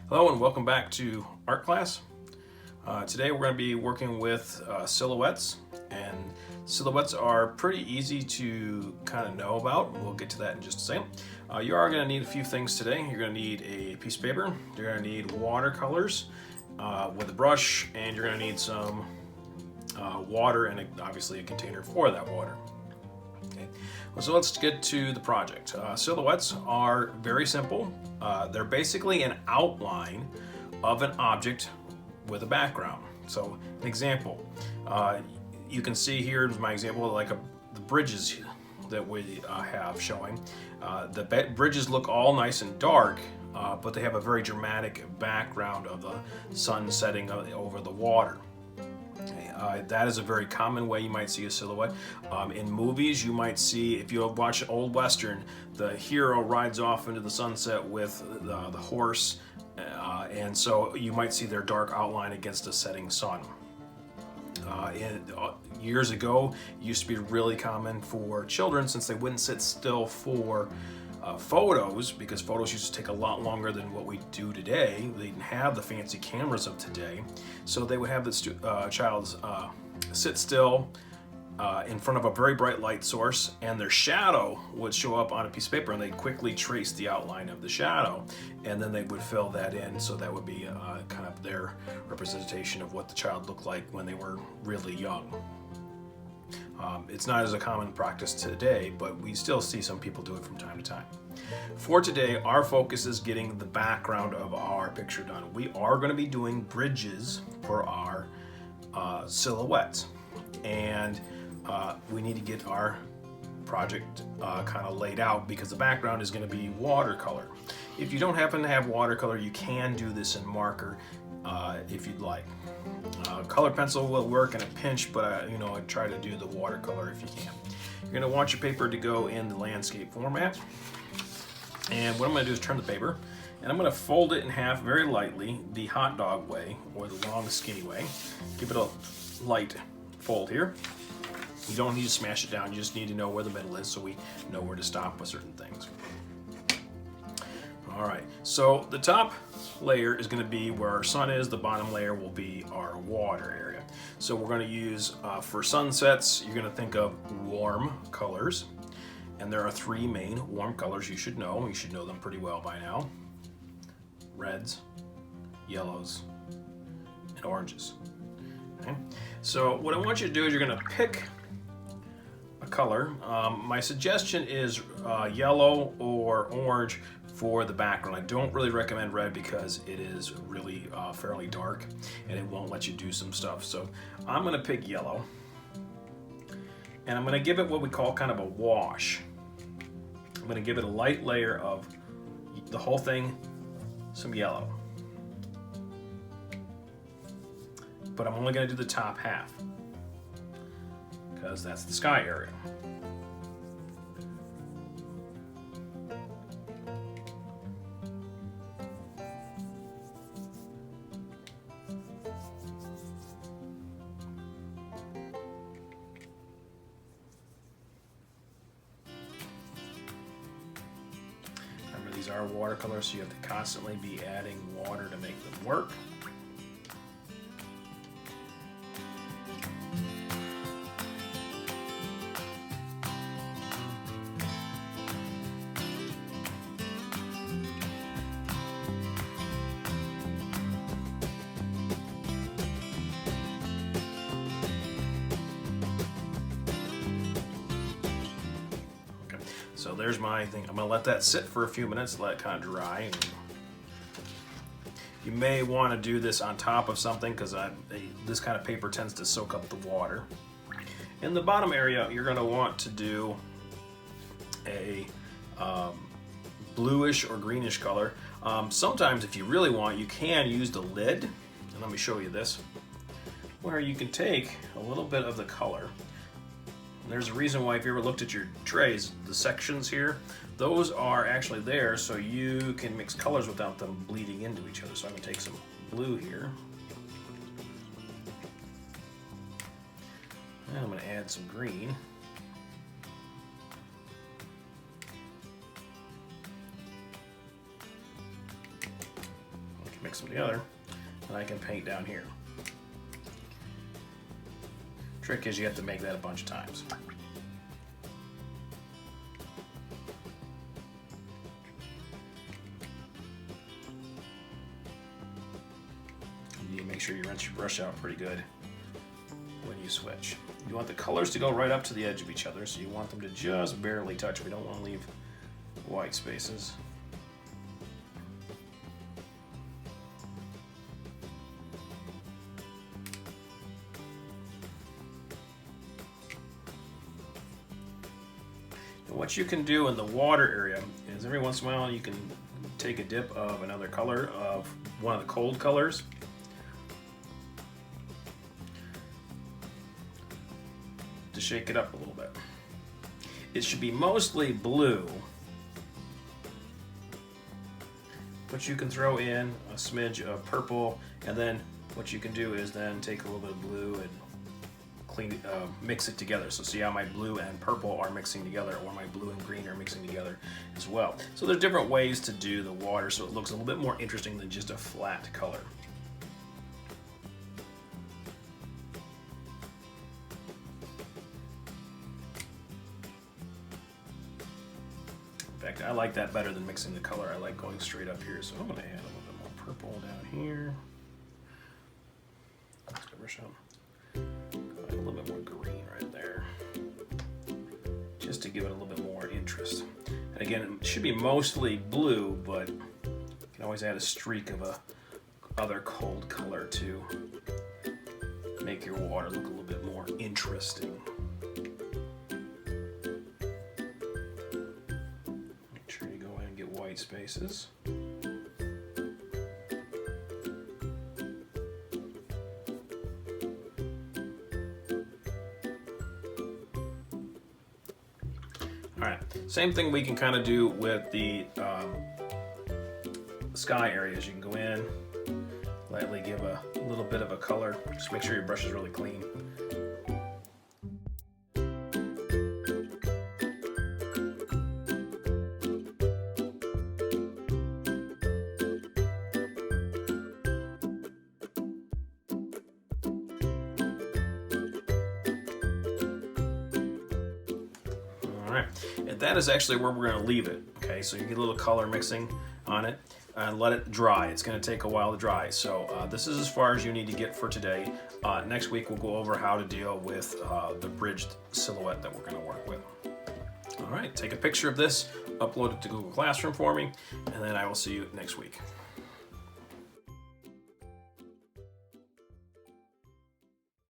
Hello and welcome back to art class. Today we're going to be working with silhouettes, and silhouettes are pretty easy to kind of know about. We'll get to that in just a second. You are going to need a few things today. You're going to need a piece of paper, you're going to need watercolors with a brush, and you're going to need some water and obviously a container for that water. Okay. So let's get to the project. Silhouettes are very simple. They're basically an outline of an object with a background. So an example, you can see here is my example, like the bridges that we have showing. The bridges look all nice and dark, but they have a very dramatic background of the sun setting over the water. That is a very common way you might see a silhouette. In movies, you might see, if you watch an old Western, the hero rides off into the sunset with the horse, and so you might see their dark outline against a setting sun. Years ago, it used to be really common for children, since they wouldn't sit still for photos, because photos used to take a lot longer than what we do today. They didn't have the fancy cameras of today, so they would have the child sit still in front of a very bright light source, and their shadow would show up on a piece of paper, and they'd quickly trace the outline of the shadow, and then they would fill that in. So that would be kind of their representation of what the child looked like when they were really young. It's not as a common practice today, but we still see some people do it from time to time. For today, our focus is getting the background of our picture done. We are going to be doing bridges for our silhouettes, and we need to get our project kind of laid out, because the background is going to be watercolor. If you don't happen to have watercolor, you can do this in marker if you'd like. Color pencil will work in a pinch, but I try to do the watercolor if you can. You're going to want your paper to go in the landscape format, and what I'm going to do is turn the paper, and I'm going to fold it in half very lightly, the hot dog way, or the long skinny way. Give it a light fold here. You don't need to smash it down, you just need to know where the middle is, so we know where to stop with certain things. All right, so the top layer is going to be where our sun is, the bottom layer will be our water area. So we're going to use, for sunsets, you're going to think of warm colors, and there are three main warm colors you should know. You should know them pretty well by now: reds, yellows, and oranges. Okay? So what I want you to do is you're going to pick a color. My suggestion is yellow or orange for the background. I don't really recommend red, because it is really fairly dark and it won't let you do some stuff. So I'm going to pick yellow, and I'm going to give it what we call kind of a wash. I'm going to give it a light layer of the whole thing, some yellow, but I'm only going to do the top half, because that's the sky area. Remember, these are watercolors, so you have to constantly be adding water to make them work. So there's my thing. I'm gonna let that sit for a few minutes, let it kind of dry. And you may want to do this on top of something, because this kind of paper tends to soak up the water. In the bottom area, you're gonna want to do a bluish or greenish color. Sometimes, if you really want, you can use the lid, and let me show you this, where you can take a little bit of the color. There's a reason why, if you ever looked at your trays, the sections here, those are actually there so you can mix colors without them bleeding into each other. So I'm going to take some blue here, and I'm going to add some green. can mix them together, and I can paint down here. Trick is you have to make that a bunch of times. You make sure you rinse your brush out pretty good when you switch. You want the colors to go right up to the edge of each other, so you want them to just barely touch. We don't want to leave white spaces. And what you can do in the water area is every once in a while you can take a dip of another color, of one of the cold colors, to shake it up a little bit. It should be mostly blue, but you can throw in a smidge of purple, and then what you can do is then take a little bit of blue and mix it together. So see how my blue and purple are mixing together, or my blue and green are mixing together as well. So there's different ways to do the water so it looks a little bit more interesting than just a flat color. In fact, I like that better than mixing the color. I like going straight up here. So I'm going to add a little bit more purple down here. Let's go brush up. A little bit more green right there, just to give it a little bit more interest. And again, it should be mostly blue, but you can always add a streak of a other cold color to make your water look a little bit more interesting. Make sure you go ahead and get white spaces. Alright, same thing we can kind of do with the sky areas. You can go in, lightly give a little bit of a color. Just make sure your brush is really clean. Alright, and that is actually where we're going to leave it. Okay, so you get a little color mixing on it and let it dry. It's going to take a while to dry. So this is as far as you need to get for today. Next week we'll go over how to deal with the bridged silhouette that we're going to work with. Alright, take a picture of this, upload it to Google Classroom for me, and then I will see you next week.